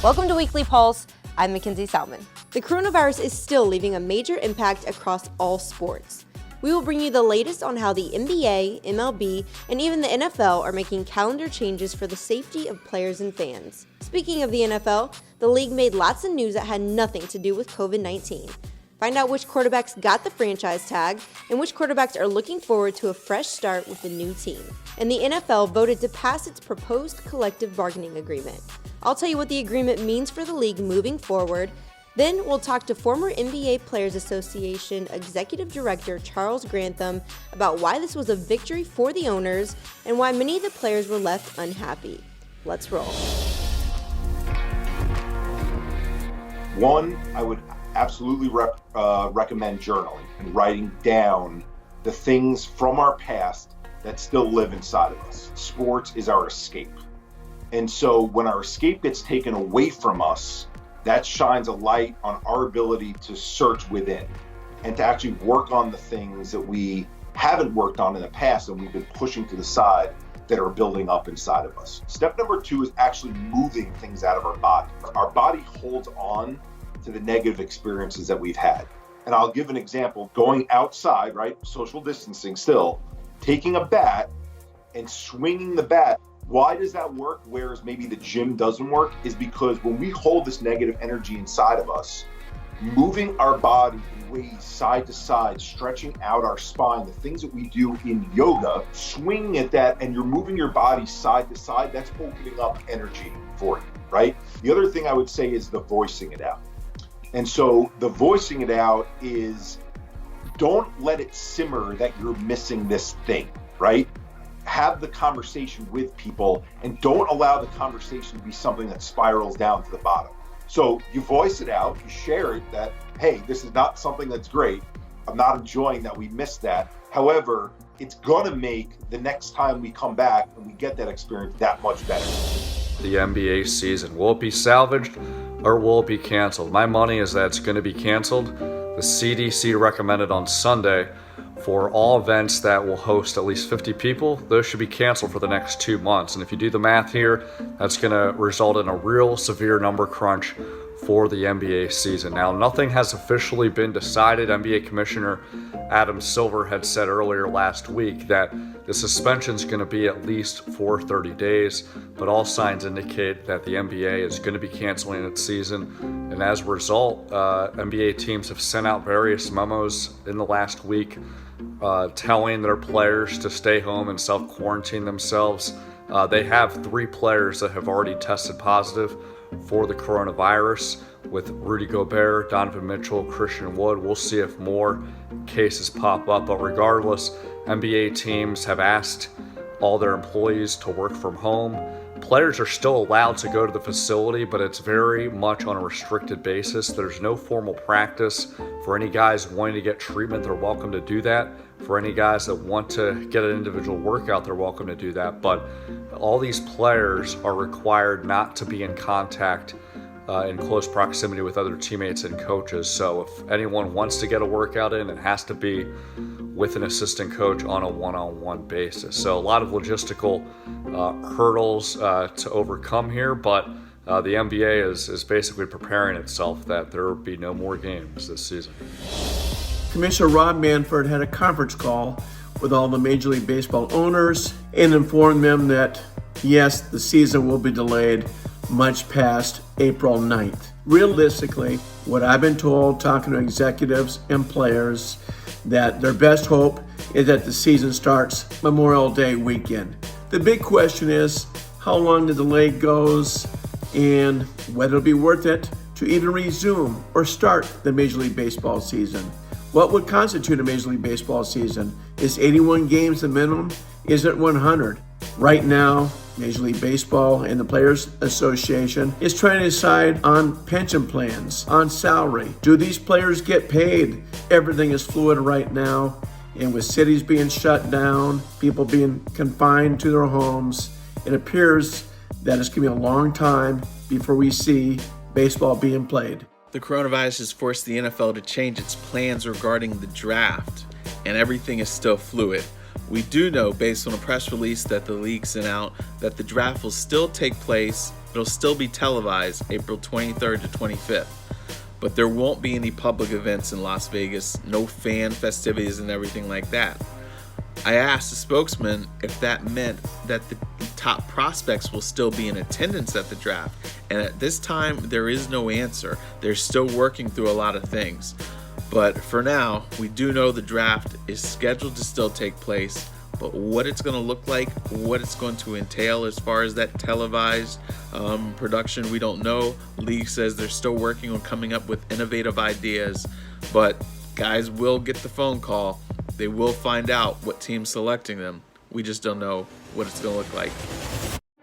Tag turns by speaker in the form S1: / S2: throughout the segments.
S1: Welcome to Weekly Pulse. I'm Mackenzie Salmon. The coronavirus is still leaving a major impact across all sports. We will bring you the latest on how the NBA, MLB, and even the NFL are making calendar changes for the safety of players and fans. Speaking of the NFL, the league made lots of news that had nothing to do with COVID-19. Find out which quarterbacks got the franchise tag and which quarterbacks are looking forward to a fresh start with a new team. And the NFL voted to pass its proposed collective bargaining agreement. I'll tell you what the agreement means for the league moving forward. Then we'll talk to former NBA Players Association Executive Director Charles Grantham about why this was a victory for the owners and why many of the players were left unhappy. Let's roll.
S2: One, I would absolutely recommend journaling and writing down the things from our past that still live inside of us. Sports is our escape. And so when our escape gets taken away from us, that shines a light on our ability to search within and to actually work on the things that we haven't worked on in the past and we've been pushing to the side that are building up inside of us. Step number 2 is actually moving things out of our body. Our body holds on to the negative experiences that we've had. And I'll give an example. Going outside, right? Social distancing still, taking a bat and swinging the bat. Why does that work, whereas maybe the gym doesn't work? Is because when we hold this negative energy inside of us, moving our body in ways side to side, stretching out our spine, the things that we do in yoga, swinging at that, and you're moving your body side to side, that's opening up energy for you, right? The other thing I would say is the voicing it out. And so the voicing it out is, don't let it simmer that you're missing this thing, right? Have the conversation with people and don't allow the conversation to be something that spirals down to the bottom. So you voice it out, you share it that, hey, this is not something that's great. I'm not enjoying that we missed that. However, it's gonna make the next time we come back and we get that experience that much better.
S3: The NBA season, will it be salvaged or will it be canceled? My money is that it's gonna be canceled. The CDC recommended on Sunday for all events that will host at least 50 people, those should be canceled for the next 2 months. And if you do the math here, that's going to result in a real severe number crunch for the NBA season. Now, nothing has officially been decided. NBA Commissioner Adam Silver had said earlier last week that the suspension is going to be at least for 30 days, but all signs indicate that the NBA is going to be canceling its season. And as a result, NBA teams have sent out various memos in the last week telling their players to stay home and self-quarantine themselves. They have 3 players that have already tested positive for the coronavirus, with Rudy Gobert, Donovan Mitchell, Christian Wood. We'll see if more cases pop up, but regardless, NBA teams have asked all their employees to work from home. Players are still allowed to go to the facility, but it's very much on a restricted basis. There's no formal practice. For any guys wanting to get treatment, they're welcome to do that. For any guys that want to get an individual workout, they're welcome to do that. But all these players are required not to be in contact in close proximity with other teammates and coaches. So if anyone wants to get a workout in, it has to be with an assistant coach on a one-on-one basis. So a lot of logistical hurdles to overcome here, but the NBA is basically preparing itself that there will be no more games this season.
S4: Commissioner Rob Manfred had a conference call with all the Major League Baseball owners and informed them that, yes, the season will be delayed much past April 9th. Realistically, what I've been told, talking to executives and players, that their best hope is that the season starts Memorial Day weekend. The big question is how long the delay goes and whether it'll be worth it to even resume or start the Major League Baseball season. What would constitute a Major League Baseball season? Is 81 games the minimum? Is it 100? Right now, Major League Baseball and the Players Association is trying to decide on pension plans, on salary. Do these players get paid? Everything is fluid right now, and with cities being shut down, people being confined to their homes, it appears that it's going to be a long time before we see baseball being played.
S5: The coronavirus has forced the NFL to change its plans regarding the draft, and everything is still fluid. We do know, based on a press release that the league sent out, that the draft will still take place. It'll still be televised April 23rd to 25th. But there won't be any public events in Las Vegas, no fan festivities and everything like that. I asked the spokesman if that meant that the top prospects will still be in attendance at the draft, and at this time there is no answer. They're still working through a lot of things. But for now, we do know the draft is scheduled to still take place, but what it's going to look like, what it's going to entail as far as that televised production, we don't know. League says they're still working on coming up with innovative ideas, but guys will get the phone call. They will find out what team's selecting them. We just don't know what it's going to look like.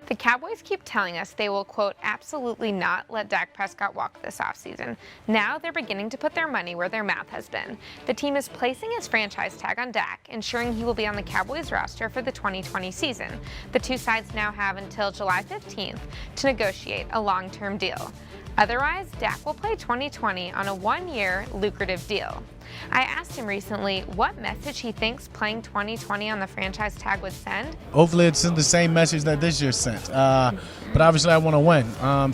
S6: The Cowboys keep telling us they will, quote, absolutely not let Dak Prescott walk this offseason. Now they're beginning to put their money where their mouth has been. The team is placing its franchise tag on Dak, ensuring he will be on the Cowboys roster for the 2020 season. The two sides now have until July 15th to negotiate a long-term deal. Otherwise, Dak will play 2020 on a one-year lucrative deal. I asked him recently what message he thinks playing 2020 on the franchise tag would send.
S7: Hopefully it sends the same message that this year sent. But obviously I want to win. I'm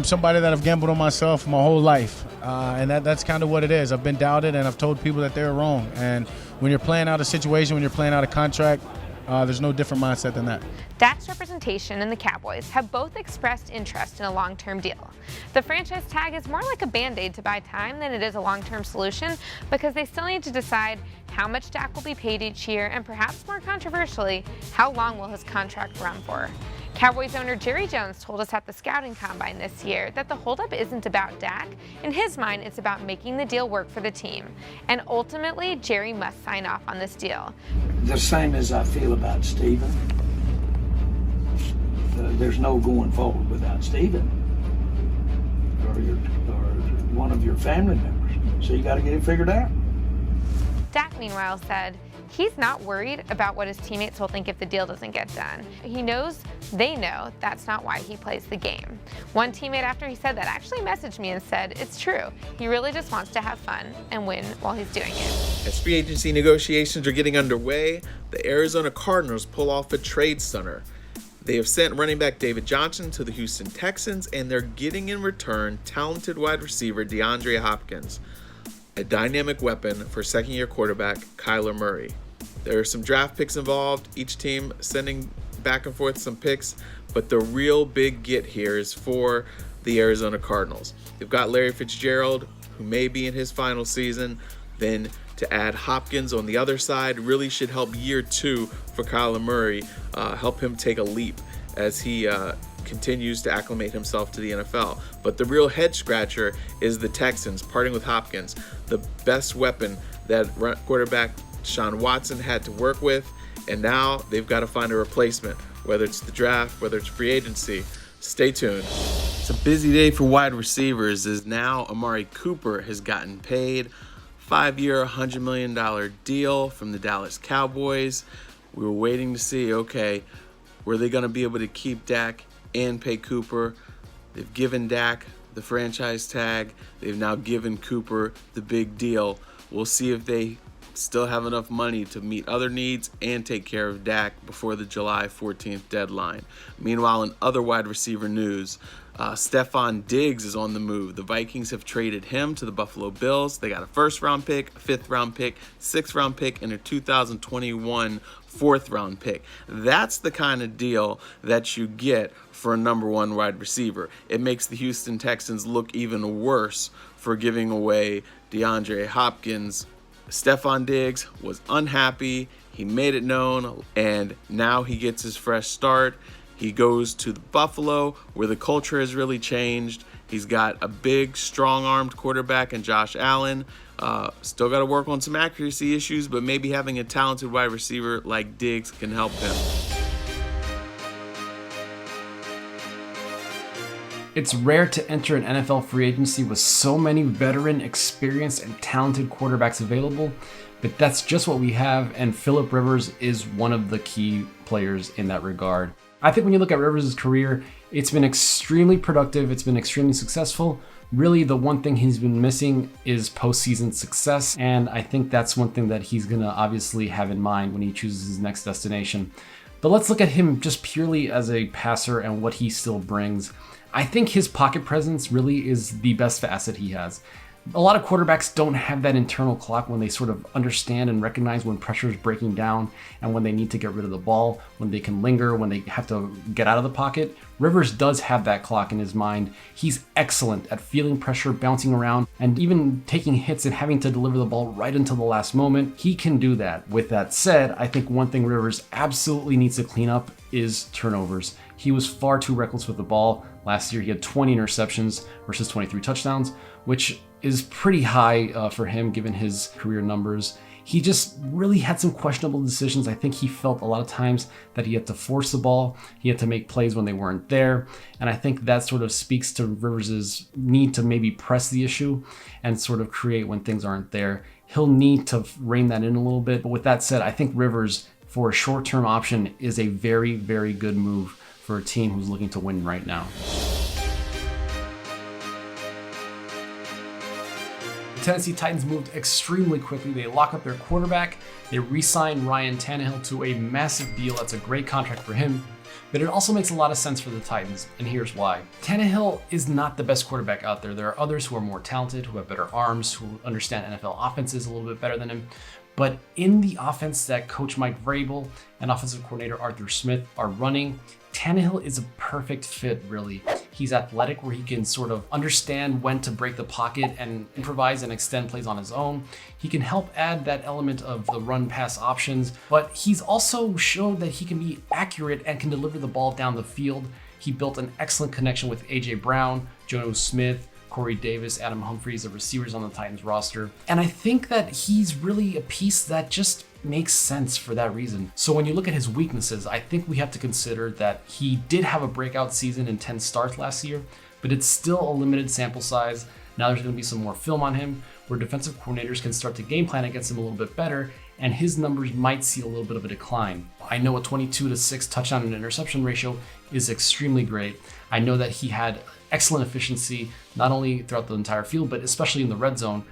S7: somebody that I've gambled on myself my whole life. And that's kind of what it is. I've been doubted and I've told people that they're wrong. And when you're playing out a situation, when you're playing out a contract, there's no different mindset than that.
S6: Dak's representation and the Cowboys have both expressed interest in a long-term deal. The franchise tag is more like a band-aid to buy time than it is a long-term solution because they still need to decide how much Dak will be paid each year and perhaps more controversially, how long will his contract run for. Cowboys owner Jerry Jones told us at the scouting combine this year that the holdup isn't about Dak. In his mind, it's about making the deal work for the team. And ultimately, Jerry must sign off on this deal.
S8: The same as I feel about Steven. There's no going forward without Steven or one of your family members. So you got to get it figured out.
S6: Dak, meanwhile, said he's not worried about what his teammates will think if the deal doesn't get done. He knows they know that's not why he plays the game. One teammate after he said that actually messaged me and said it's true. He really just wants to have fun and win while he's doing it.
S5: As free agency negotiations are getting underway, the Arizona Cardinals pull off a trade stunner. They have sent running back David Johnson to the Houston Texans, and they're getting in return talented wide receiver DeAndre Hopkins, a dynamic weapon for second-year quarterback Kyler Murray. There are some draft picks involved, each team sending back and forth some picks, but the real big get here is for the Arizona Cardinals. They've got Larry Fitzgerald, who may be in his final season. Then to add Hopkins on the other side really should help year two for Kyler Murray, help him take a leap as he continues to acclimate himself to the NFL. But the real head scratcher is the Texans parting with Hopkins, the best weapon that quarterback Deshaun Watson had to work with, and now they've got to find a replacement, whether it's the draft, whether it's free agency. Stay tuned. It's a busy day for wide receivers as now Amari Cooper has gotten paid. 5-year, $100 million deal from the Dallas Cowboys. We were waiting to see, okay, were they going to be able to keep Dak and pay Cooper? They've given Dak the franchise tag. They've now given Cooper the big deal. We'll see if they still have enough money to meet other needs and take care of Dak before the July 14th deadline. Meanwhile, in other wide receiver news, Stephon Diggs is on the move. The Vikings have traded him to the Buffalo Bills. They got a first-round pick, a fifth-round pick, sixth-round pick, and a 2021 fourth-round pick. That's the kind of deal that you get for a number one wide receiver. It makes the Houston Texans look even worse for giving away DeAndre Hopkins. Stephon Diggs was unhappy. He made it known, and now he gets his fresh start. He goes to the Buffalo, where the culture has really changed. He's got a big, strong-armed quarterback in Josh Allen. Still got to work on some accuracy issues, but maybe having a talented wide receiver like Diggs can help him.
S9: It's rare to enter an NFL free agency with so many veteran, experienced, and talented quarterbacks available, but that's just what we have, and Phillip Rivers is one of the key players in that regard. I think when you look at Rivers' career, it's been extremely productive, it's been extremely successful, Really, the one thing he's been missing is postseason success, and I think that's one thing that he's gonna obviously have in mind when he chooses his next destination. But let's look at him just purely as a passer and what he still brings. I think his pocket presence really is the best facet he has. A lot of quarterbacks don't have that internal clock when they sort of understand and recognize when pressure is breaking down and when they need to get rid of the ball, when they can linger, when they have to get out of the pocket. Rivers does have that clock in his mind. He's excellent at feeling pressure, bouncing around, and even taking hits and having to deliver the ball right until the last moment. He can do that. With that said, I think one thing Rivers absolutely needs to clean up is turnovers. He was far too reckless with the ball. Last year, he had 20 interceptions versus 23 touchdowns, which is pretty high for him given his career numbers. He just really had some questionable decisions. I think he felt a lot of times that he had to force the ball. He had to make plays when they weren't there. And I think that sort of speaks to Rivers' need to maybe press the issue and sort of create when things aren't there. He'll need to rein that in a little bit. But with that said, I think Rivers, for a short-term option, is a very, very good move for a team who's looking to win right now. The Tennessee Titans moved extremely quickly. They lock up their quarterback. They re-sign Ryan Tannehill to a massive deal. That's a great contract for him. But it also makes a lot of sense for the Titans, and here's why. Tannehill is not the best quarterback out there. There are others who are more talented, who have better arms, who understand NFL offenses a little bit better than him. But in the offense that Coach Mike Vrabel and offensive coordinator Arthur Smith are running, Tannehill is a perfect fit, really. He's athletic where he can sort of understand when to break the pocket and improvise and extend plays on his own. He can help add that element of the run-pass options, but he's also showed that he can be accurate and can deliver the ball down the field. He built an excellent connection with A.J. Brown, Jonnu Smith, Corey Davis, Adam Humphries, the receivers on the Titans roster. And I think that he's really a piece that just makes sense for that reason. So when you look at his weaknesses, I think we have to consider that he did have a breakout season in 10 starts last year, but it's still a limited sample size. Now there's going to be some more film on him where defensive coordinators can start to game plan against him a little bit better, and his numbers might see a little bit of a decline. I know a 22-6 touchdown and interception ratio is extremely great. I know that he had excellent efficiency, not only throughout the entire field, but especially in the red zone.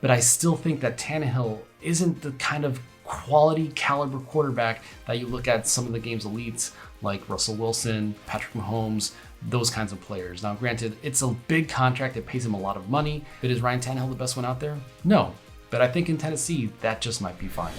S9: But I still think that Tannehill isn't the kind of quality caliber quarterback that you look at some of the game's elites like Russell Wilson, Patrick Mahomes, those kinds of players. Now, granted, it's a big contract. It pays him a lot of money. But is Ryan Tannehill the best one out there? No. But I think in Tennessee, that just might be fine.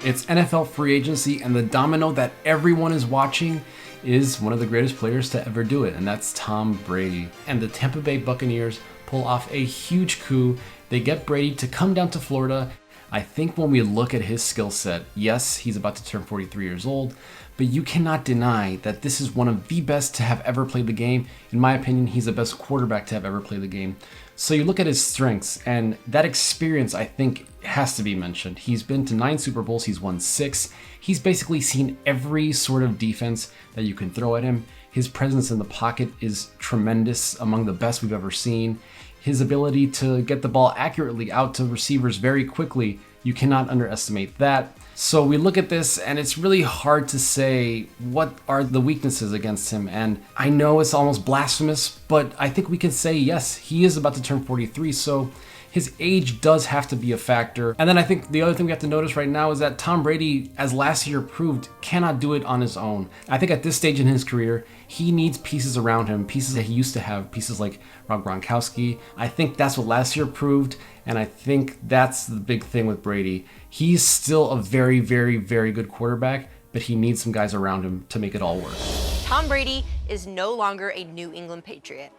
S9: It's NFL free agency, and the domino that everyone is watching is one of the greatest players to ever do it, and that's Tom Brady. And the Tampa Bay Buccaneers pull off a huge coup. They get Brady to come down to Florida. I think when we look at his skill set, yes, he's about to turn 43 years old, but you cannot deny that this is one of the best to have ever played the game. In my opinion, he's the best quarterback to have ever played the game. So you look at his strengths, and that experience, I think, has to be mentioned. He's been to 9 Super Bowls, he's won 6. He's basically seen every sort of defense that you can throw at him. His presence in the pocket is tremendous, among the best we've ever seen. His ability to get the ball accurately out to receivers very quickly, you cannot underestimate that. So we look at this, and it's really hard to say what are the weaknesses against him. And I know it's almost blasphemous, but I think we can say, yes, he is about to turn 43, so his age does have to be a factor. And then I think the other thing we have to notice right now is that Tom Brady, as last year proved, cannot do it on his own. I think at this stage in his career, he needs pieces around him, pieces that he used to have, pieces like Rob Gronkowski. I think that's what last year proved, and I think that's the big thing with Brady. He's still a very, very, very good quarterback, but he needs some guys around him to make it all work.
S1: Tom Brady is no longer a New England Patriot.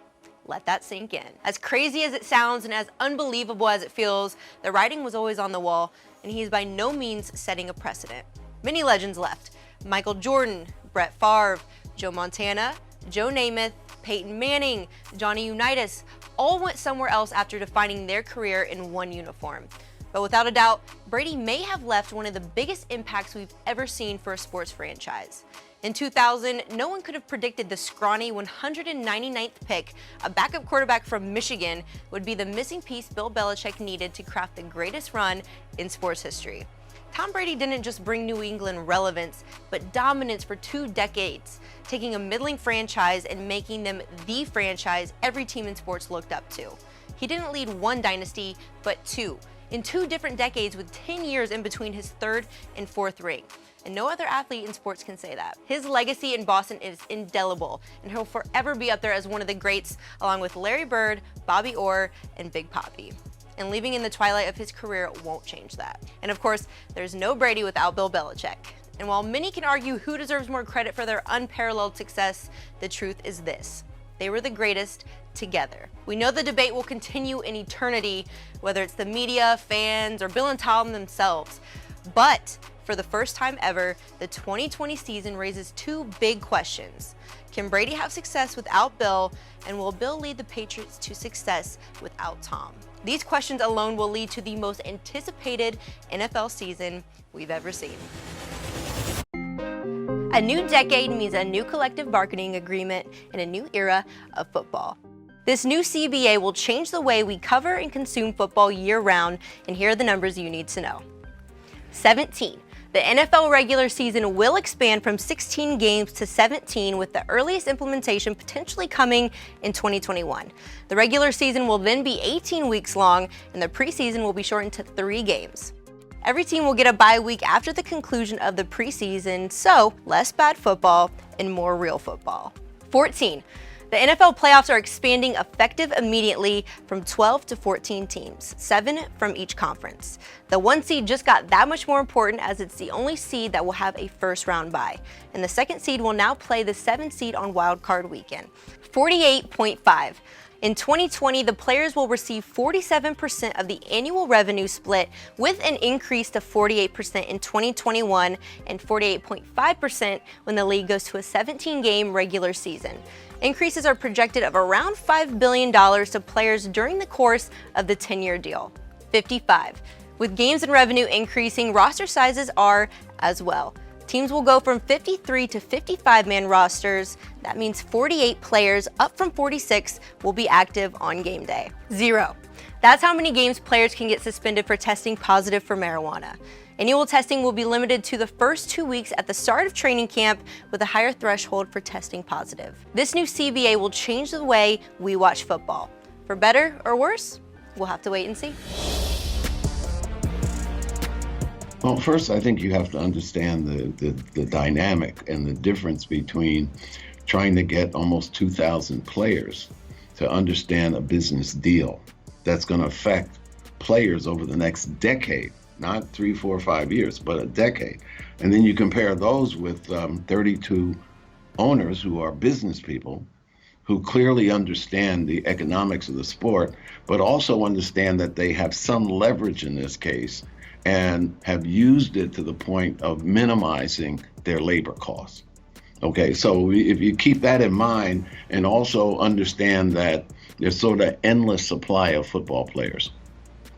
S1: Let that sink in. As crazy as it sounds and as unbelievable as it feels, the writing was always on the wall, and he is by no means setting a precedent. Many legends left. Michael Jordan, Brett Favre, Joe Montana, Joe Namath, Peyton Manning, Johnny Unitas, all went somewhere else after defining their career in one uniform. But without a doubt, Brady may have left one of the biggest impacts we've ever seen for a sports franchise. In 2000, no one could have predicted the scrawny 199th pick, a backup quarterback from Michigan, would be the missing piece Bill Belichick needed to craft the greatest run in sports history. Tom Brady didn't just bring New England relevance, but dominance for 2 decades, taking a middling franchise and making them the franchise every team in sports looked up to. He didn't lead one dynasty, but 2, in 2 different decades with 10 years in between his 3rd and 4th ring. And no other athlete in sports can say that. His legacy in Boston is indelible, and he'll forever be up there as one of the greats, along with Larry Bird, Bobby Orr, and Big Papi. And leaving in the twilight of his career won't change that. And of course, there's no Brady without Bill Belichick. And while many can argue who deserves more credit for their unparalleled success, the truth is this: they were the greatest together. We know the debate will continue in eternity, whether it's the media, fans, or Bill and Tom themselves. But for the first time ever, the 2020 season raises 2 big questions. Can Brady have success without Bill, and will Bill lead the Patriots to success without Tom? These questions alone will lead to the most anticipated NFL season we've ever seen. A new decade means a new collective bargaining agreement and a new era of football. This new CBA will change the way we cover and consume football year-round, and here are the numbers you need to know. 17. The NFL regular season will expand from 16 games to 17, with the earliest implementation potentially coming in 2021. The regular season will then be 18 weeks long, and the preseason will be shortened to 3 games. Every team will get a bye week after the conclusion of the preseason, so less bad football and more real football. 14. The NFL playoffs are expanding effective immediately from 12 to 14 teams, 7 from each conference. The 1 seed just got that much more important, as it's the only seed that will have a first-round bye. And the 2nd seed will now play the 7th seed on Wild Card Weekend. 48.5. In 2020, the players will receive 47% of the annual revenue split, with an increase to 48% in 2021 and 48.5% when the league goes to a 17-game regular season. Increases are projected of around $5 billion to players during the course of the 10-year deal. 55. With games and revenue increasing, roster sizes are as well. Teams will go from 53 to 55-man rosters. That means 48 players, up from 46, will be active on game day. 0. That's how many games players can get suspended for testing positive for marijuana. Annual testing will be limited to the first 2 weeks at the start of training camp, with a higher threshold for testing positive. This new CBA will change the way we watch football. For better or worse, we'll have to wait and see.
S10: Well, first, I think you have to understand the dynamic and the difference between trying to get almost 2,000 players to understand a business deal that's going to affect players over the next decade, not 3, 4, 5 years, but a decade. And then you compare those with 32 owners who are business people who clearly understand the economics of the sport, but also understand that they have some leverage in this case and have used it to the point of minimizing their labor costs. Okay, so if you keep that in mind, and also understand that there's sort of endless supply of football players,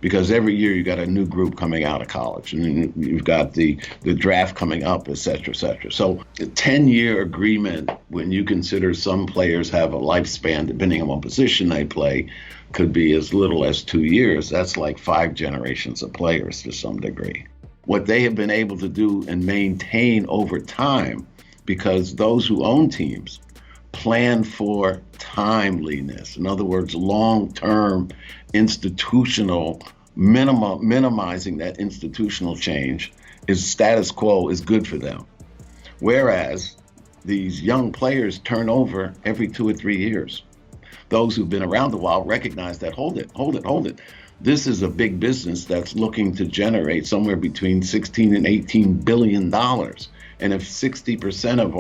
S10: because every year you got a new group coming out of college, and you've got the draft coming up, et cetera, et cetera. So a 10-year agreement, when you consider some players have a lifespan, depending on what position they play, could be as little as 2 years. That's like 5 generations of players to some degree. What they have been able to do and maintain over time, because those who own teams plan for timeliness. In other words, long-term institutional minimizing that institutional change is status quo is good for them. Whereas these young players turn over every 2 or 3 years. Those who've been around a while recognize that, hold it. This is a big business that's looking to generate somewhere between 16 and 18 billion dollars. And if 60% of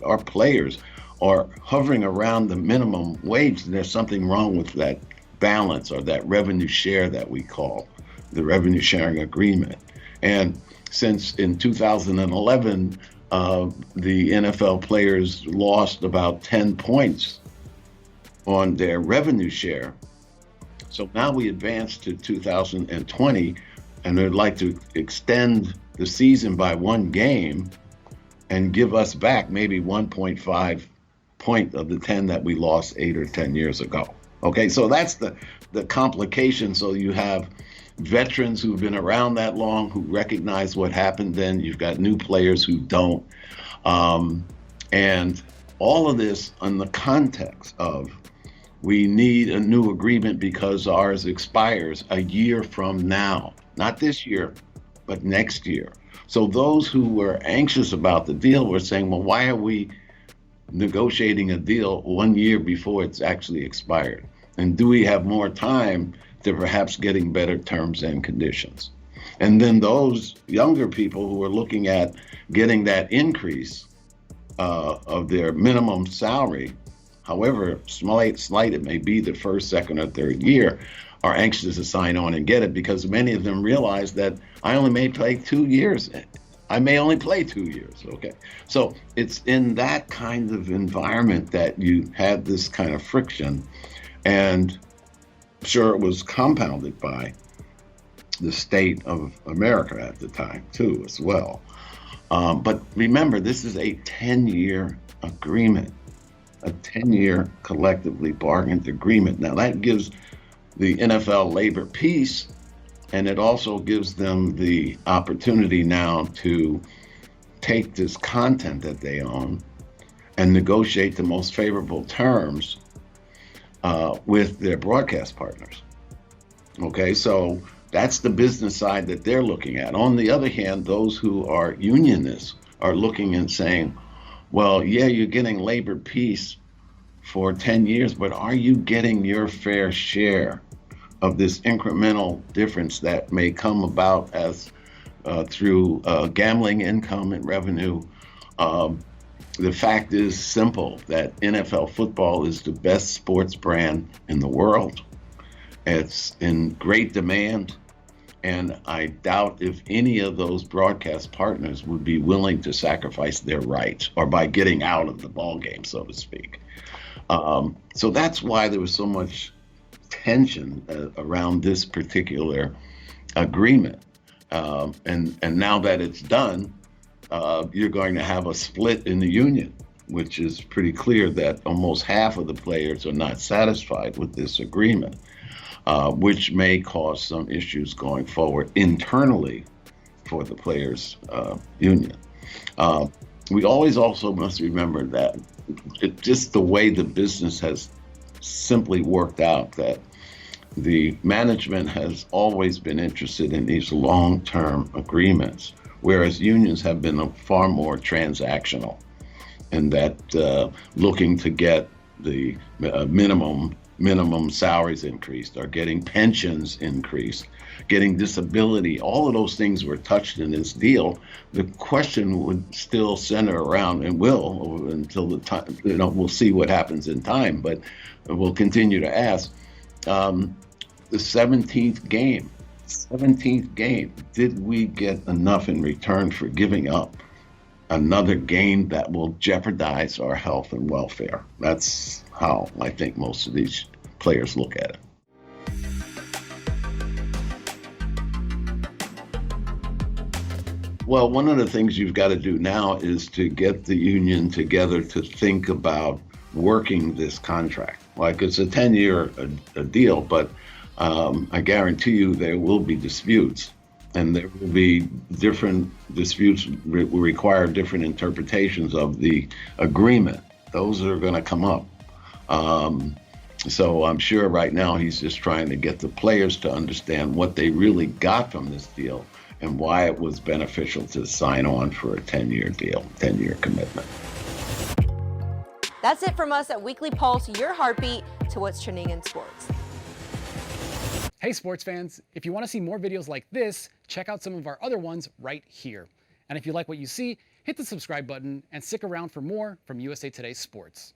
S10: our players are hovering around the minimum wage, then there's something wrong with that balance, or that revenue share that we call the revenue sharing agreement. And since in 2011, the NFL players lost about 10 points on their revenue share. So now we advance to 2020, and they'd like to extend the season by 1 game and give us back maybe 1.5 point of the 10 that we lost 8 or 10 years ago. Okay, so that's the complication. So you have veterans who've been around that long who recognize what happened then. You've got new players who don't. And all of this in the context of we need a new agreement because ours expires a year from now, not this year, but next year. So those who were anxious about the deal were saying, well, why are we negotiating a deal 1 year before it's actually expired? And do we have more time to perhaps getting better terms and conditions? And then those younger people who are looking at getting that increase of their minimum salary, however slight it may be the first, second, or third year, are anxious to sign on and get it because many of them realize that I only may play 2 years. I may only play 2 years, okay? So it's in that kind of environment that you had this kind of friction, and sure it was compounded by the state of America at the time too as well. But remember, this is a 10-year agreement, a 10-year collectively bargained agreement. Now that gives the NFL labor peace, and it also gives them the opportunity now to take this content that they own and negotiate the most favorable terms with their broadcast partners. Okay, so that's the business side that they're looking at. On the other hand, those who are unionists are looking and saying, well, yeah, you're getting labor peace for 10 years, but are you getting your fair share of this incremental difference that may come about as through gambling income and revenue? The fact is simple, that NFL football is the best sports brand in the world. It's in great demand, and I doubt if any of those broadcast partners would be willing to sacrifice their rights or by getting out of the ball game, so to speak. So that's why there was so much tension around this particular agreement. And now that it's done, you're going to have a split in the union, which is pretty clear that almost half of the players are not satisfied with this agreement, which may cause some issues going forward internally for the players' union. We always also must remember that just the way the business has simply worked out, that the management has always been interested in these long-term agreements, whereas unions have been far more transactional, and that looking to get the minimum salaries increased, or getting pensions increased, getting disability, all of those things were touched in this deal. The question would still center around, and will until the time, we'll see what happens in time, but we'll continue to ask, the 17th game, did we get enough in return for giving up another game that will jeopardize our health and welfare? That's how I think most of these players look at it. Well, one of the things you've got to do now is to get the union together to think about working this contract. Like, it's a 10-year deal, but I guarantee you there will be disputes, and there will be different disputes will require different interpretations of the agreement. Those are going to come up. So I'm sure right now he's just trying to get the players to understand what they really got from this deal and why it was beneficial to sign on for a 10-year deal, 10-year commitment.
S1: That's it from us at Weekly Pulse, your heartbeat to what's trending in sports.
S11: Hey sports fans, if you want to see more videos like this, check out some of our other ones right here. And if you like what you see, hit the subscribe button and stick around for more from USA Today Sports.